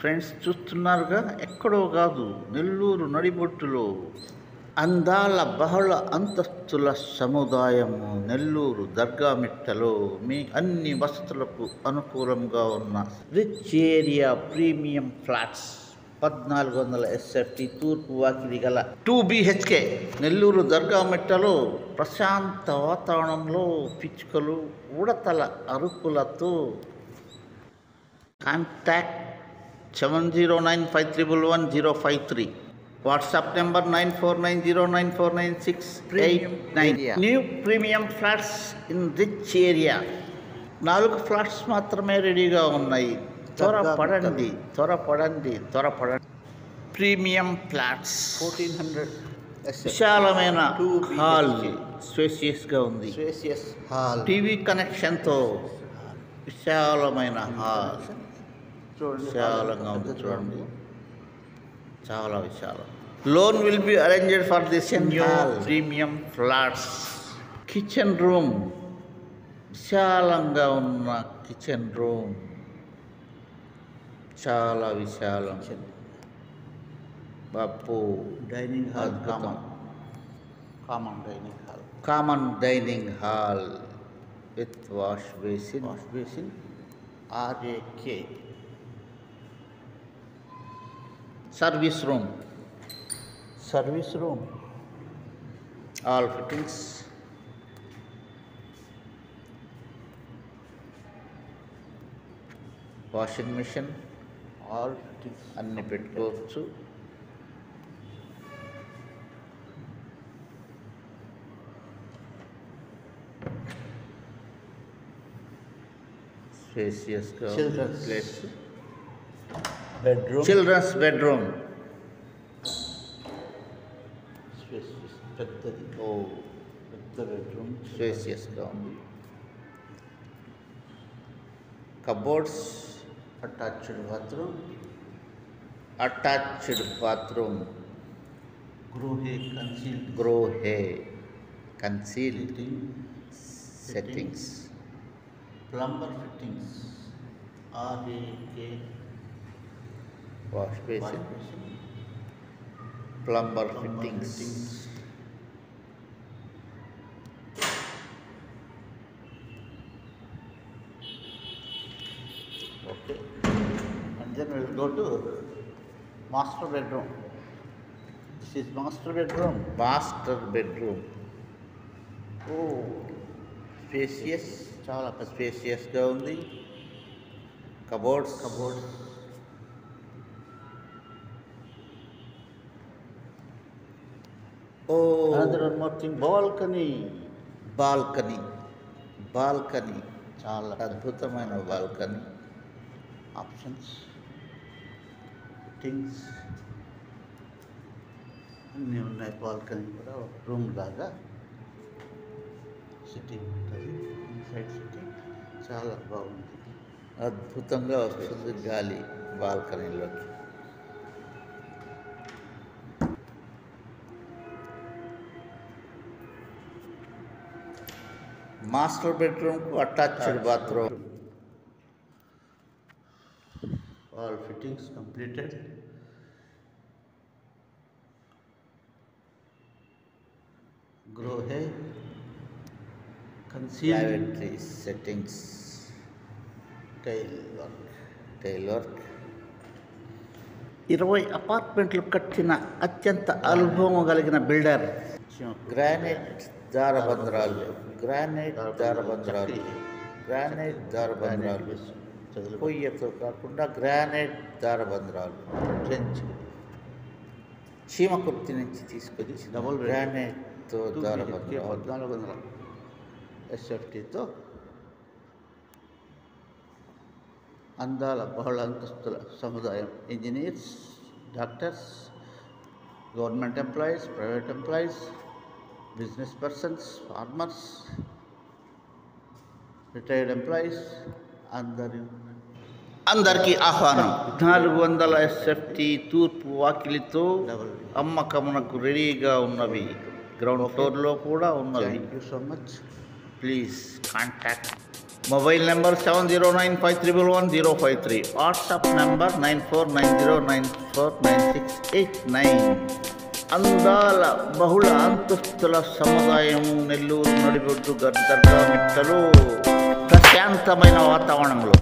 Friends చూస్తున్నారుగా, ఎక్కడో కాదు, నెల్లూరు నడిబొట్టులో అందాల బహుళ అంతస్తుల సముదాయము నెల్లూరు దర్గామిట్టలో మీ అన్ని వసతులకు అనుకూలంగా ఉన్న rich area premium flats 1400 SFT తూర్పు వాకిలి గల 2 BHK నెల్లూరు దర్గామిట్టలో ప్రశాంత వాతావరణంలో పిచ్చుకలు ఉడతల అరుపులతో. Contact 7095111053. WhatsApp number 9490949689. New premium flats in rich area. 4 flats మాత్రమే రెడీగా ఉన్నాయి. త్వరపడండి. ప్రీమియం ఫ్లాట్స్ 1400 విశాలమైన హాల్, స్పేసియస్గా ఉంది. టీవీ కనెక్షన్తో విశాలమైన హాల్, విశాలంగా ఉంది. చూడండి, చాలా విశాలం. Loan will be arranged for this new premium flats. Kitchen room, విశాలంగా ఉన్న కిచెన్ రూమ్, చాలా విశాలం. బాపు dining hall, common dining hall with wash basin RAK. Service room, all fittings. Washing machine, all fittings అన్ని పెట్టుకోవచ్చు. స్పేసియస్గా ప్లేస్. చిల్డ్రన్స్ బెడ్రూమ్, పెద్దది, పెద్ద bedroom, స్పేసియస్గా ఉంది. Cupboards, attached bathroom, Grohe concealed settings, plumber fittings RAK. Wash basin, plumber fittings. Okay, and then we'll go to master bedroom. This is master bedroom. Spacious, చాలా స్పేసియస్గా ఉంది. Cupboards, another one more thing, balcony, చాలా అద్భుతమైన balcony. Options, fittings అన్నీ ఉన్నాయి. Balcony కూడా room లాగా sitting ఉంటుంది. Inside sitting చాలా బాగుంది. అద్భుతంగా వస్తుంది గాలి బాల్కనీలోకి. మాస్టర్ బెడ్రూమ్కు attached bathroom. All fittings completed. Grohe concealed settings, tile work. 20 అపార్ట్మెంట్లు కట్టిన అత్యంత అనుభవం కలిగిన బిల్డర్. గ్రానైట్ దారబంధరాలు, పొయ్యతో కాకుండా గ్రానైట్ దారబంధరాలు. ట్రెంచ్ చీమకుర్తి నుంచి తీసుకొని డబుల్ గ్రానైట్తో దారబంధరాలు 1400 SFTతో అందాల బహుళ అంతస్తుల సముదాయం. Engineers, doctors, government employees, private employees, business persons, farmers, retired employees అందరికీ ఆహ్వానం. 400 SFT తూర్పు వాకిలితో అమ్మకమునకు రెడీగా ఉన్నవి. గ్రౌండ్ ఫ్లోర్లో కూడా ఉన్నవి. Thank you so much. Please contact mobile number 7095311053. WhatsApp number 9490949689. అందాల బహుళ అంతస్తుల సముదాయం నెల్లూరు నడిబొడ్డు దర్గా మిట్టలు ప్రశాంతమైన వాతావరణంలో